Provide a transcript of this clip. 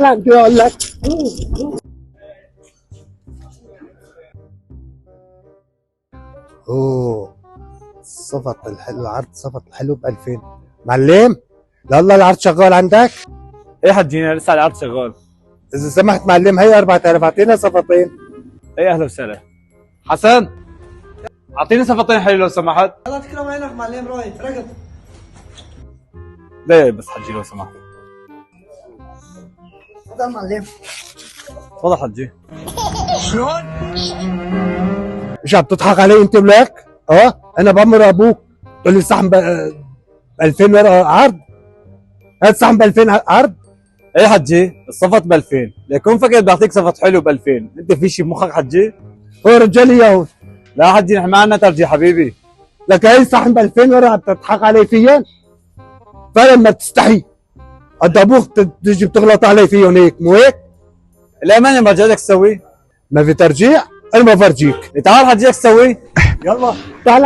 لا بدي اقول لك. اوه صفت الحلو، العرض صفت الحلو ب 2000 معلم. يلا العرض شغال عندك؟ ايه حجينا لسه العرض شغال. اذا سمحت معلم هي 4000 اعطينا صفتين. ايه اهلا وسهلا. حسن اعطيني صفتين حلو لو سمحت. الله تكرم عينك معلم رايد ركض. ليه بس حجي لو سمحت. تفضل معلم. تفضل حجي. ايش عم تضحك علي انت ولك؟ انا بامر ابوك تقول لي صحن ب 2000 ورقه عرض؟ هات صحن ب 2000 عرض؟ ايه حجي الصفط ب 2000 ليكون فكر بعطيك صفط حلو ب 2000. انت في شيء بمخك حجي؟ هو رجالي ياهو. لا حجي نحن ما عندنا ترجيح حبيبي. لك هي صحن ب 2000 ورقه بتضحك علي فيهم؟ فعلا ما بتستحي. قد ابوك تجي بتغلط علي فيهم هيك مو هيك؟ الامانه ما بدك تسوي؟ ما في ترجيع؟ انا ما فرجيك. تعال حجي بدك تسوي؟ يلا تعال